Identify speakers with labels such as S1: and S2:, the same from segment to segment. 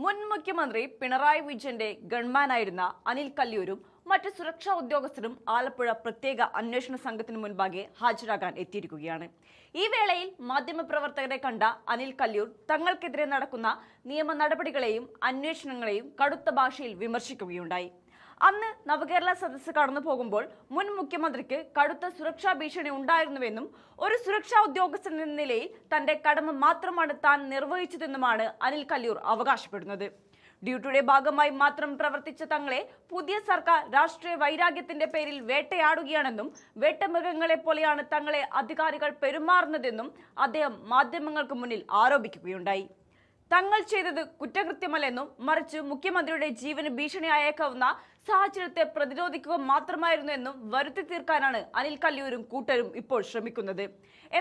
S1: മുൻ മുഖ്യമന്ത്രി പിണറായി വിജയന്റെ ഗൺമാനായിരുന്ന അനിൽ കല്യൂരും മറ്റ് സുരക്ഷാ ഉദ്യോഗസ്ഥരും ആലപ്പുഴ പ്രത്യേക അന്വേഷണ സംഘത്തിന് മുൻപാകെ ഹാജരാകാൻ എത്തിയിരിക്കുകയാണ്. ഈ വേളയിൽ മാധ്യമപ്രവർത്തകരെ കണ്ട അനിൽ കല്യൂർ തങ്ങൾക്കെതിരെ നടക്കുന്ന നിയമ നടപടികളെയും അന്വേഷണങ്ങളെയും കടുത്ത ഭാഷയിൽ വിമർശിക്കുകയുണ്ടായി. അന്ന് നവകേരള സദസ്സ് കടന്നു പോകുമ്പോൾ മുൻ മുഖ്യമന്ത്രിക്ക് കടുത്ത സുരക്ഷാ ഭീഷണി ഉണ്ടായിരുന്നുവെന്നും ഒരു സുരക്ഷാ ഉദ്യോഗസ്ഥൻ എന്ന നിലയിൽ തന്റെ കടമ മാത്രമാണ് താൻ നിർവഹിച്ചതെന്നുമാണ് അനിൽ കല്യൂർ അവകാശപ്പെടുന്നത്. ഡ്യൂട്ടിയുടെ ഭാഗമായി മാത്രം പ്രവർത്തിച്ച തങ്ങളെ പുതിയ സർക്കാർ രാഷ്ട്രീയ വൈരാഗ്യത്തിന്റെ പേരിൽ വേട്ടയാടുകയാണെന്നും വേട്ടമൃഗങ്ങളെ പോലെയാണ് തങ്ങളെ അധികാരികൾ പെരുമാറുന്നതെന്നും അദ്ദേഹം മാധ്യമങ്ങൾക്ക് മുന്നിൽ ആരോപിക്കുകയുണ്ടായി. തങ്ങൾ ചെയ്തത് കുറ്റകൃത്യമല്ലെന്നും മറിച്ച് മുഖ്യമന്ത്രിയുടെ ജീവന് ഭീഷണിയായേക്കാവുന്ന സാഹചര്യത്തെ പ്രതിരോധിക്കുക മാത്രമായിരുന്നു എന്നും വരുത്തി തീർക്കാനാണ് അനിൽ കല്യൂരും കൂട്ടരും ഇപ്പോൾ ശ്രമിക്കുന്നത്.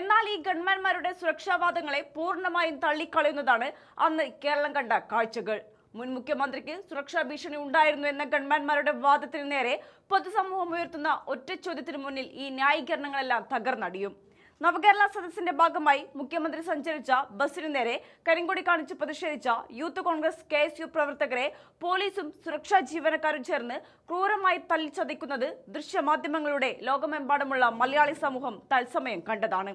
S1: എന്നാൽ ഈ ഗൺമാന്മാരുടെ സുരക്ഷാവാദങ്ങളെ പൂർണ്ണമായും തള്ളിക്കളയുന്നതാണ് അന്ന് കേരളം കണ്ട കാഴ്ചകൾ. മുൻ മുഖ്യമന്ത്രിക്ക് സുരക്ഷാ ഭീഷണി ഉണ്ടായിരുന്നു എന്ന ഗൺമാന്മാരുടെ വാദത്തിന് നേരെ പൊതുസമൂഹം ഉയർത്തുന്ന ഒറ്റ ചോദ്യത്തിന് മുന്നിൽ ഈ ന്യായീകരണങ്ങളെല്ലാം തകർന്നടിയും. നവകേരള സദസ്സിന്റെ ഭാഗമായി മുഖ്യമന്ത്രി സഞ്ചരിച്ച ബസിനു നേരെ കരിങ്കൊടി കാണിച്ച് പ്രതിഷേധിച്ച യൂത്ത് കോൺഗ്രസ് KSU പ്രവർത്തകരെ പോലീസും സുരക്ഷാ ജീവനക്കാരും ചേർന്ന് ക്രൂരമായി തല്ലിച്ചതയ്ക്കുന്നത് ദൃശ്യമാധ്യമങ്ങളുടെ ലോകമെമ്പാടുമുള്ള മലയാളി സമൂഹം തത്സമയം കണ്ടതാണ്.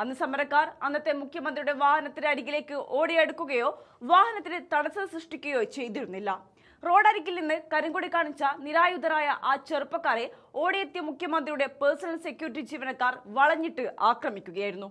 S1: അന്ന് സമരക്കാർ അന്നത്തെ മുഖ്യമന്ത്രിയുടെ വാഹനത്തിന്റെ അരികിലേക്ക് ഓടിയെടുക്കുകയോ വാഹനത്തിന് തടസ്സം സൃഷ്ടിക്കുകയോ ചെയ്തിരുന്നില്ല. റോഡരികിൽ നിന്ന് കരിങ്കൊടി കാണിച്ച നിരായുധരായ ആ ചെറുപ്പക്കാരെ ഓടിയെത്തിയ മുഖ്യമന്ത്രിയുടെ പേഴ്സണൽ സെക്യൂരിറ്റി ജീവനക്കാർ വളഞ്ഞിട്ട് ആക്രമിക്കുകയായിരുന്നു.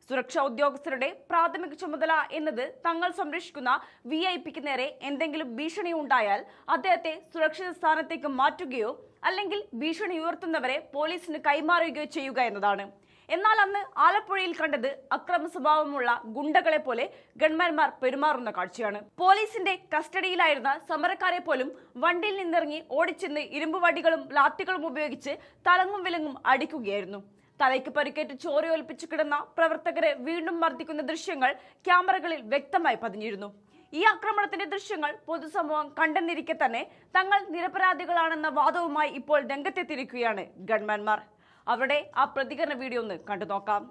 S1: സുരക്ഷാ ഉദ്യോഗസ്ഥരുടെ പ്രാഥമിക ചുമതല എന്നത് തങ്ങൾ സംരക്ഷിക്കുന്ന VIP നേരെ എന്തെങ്കിലും ഭീഷണി ഉണ്ടായാൽ അദ്ദേഹത്തെ സുരക്ഷിത സ്ഥാനത്തേക്ക് മാറ്റുകയോ അല്ലെങ്കിൽ ഭീഷണി ഉയർത്തുന്നവരെ പോലീസിന് കൈമാറുകയോ ചെയ്യുക എന്നതാണ്. എന്നാൽ അന്ന് ആലപ്പുഴയിൽ കണ്ടത് അക്രമ സ്വഭാവമുള്ള ഗുണ്ടകളെ പോലെ ഗൺമാന്മാർ പെരുമാറുന്ന കാഴ്ചയാണ്. പോലീസിന്റെ കസ്റ്റഡിയിലായിരുന്ന സമരക്കാരെ പോലും വണ്ടിയിൽ നിന്നിറങ്ങി ഓടിച്ചെന്ന് ഇരുമ്പുവടികളും ലാത്തികളും ഉപയോഗിച്ച് തലങ്ങും വിലങ്ങും അടിക്കുകയായിരുന്നു. തലയ്ക്ക് പരിക്കേറ്റ് ചോരയൊലിപ്പിച്ചു കിടന്ന പ്രവർത്തകരെ വീണ്ടും മർദ്ദിക്കുന്ന ദൃശ്യങ്ങൾ ക്യാമറകളിൽ വ്യക്തമായി പതിഞ്ഞിരുന്നു. ഈ ആക്രമണത്തിന്റെ ദൃശ്യങ്ങൾ പൊതുസമൂഹം കണ്ടെന്നിരിക്കെ തന്നെ തങ്ങൾ നിരപരാധികളാണെന്ന വാദവുമായി ഇപ്പോൾ രംഗത്തെത്തിയിരിക്കുകയാണ് ഗൺമാന്മാർ. അവരുടെ ആ പ്രതികരണ വീഡിയോ ഒന്ന് കണ്ടു നോക്കാം.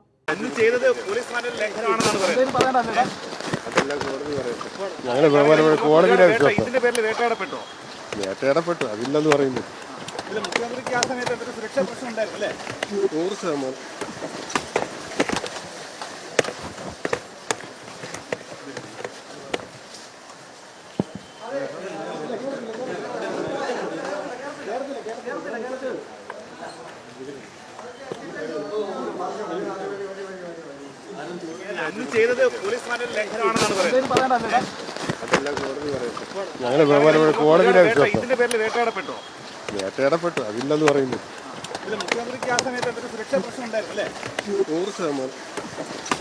S2: വേട്ടയാടപ്പെട്ടു അതില്ലെന്ന് പറയുന്നു. വേട്ടയാടപ്പെട്ടു അതില്ലെന്ന് പറയുന്നു.
S3: 100%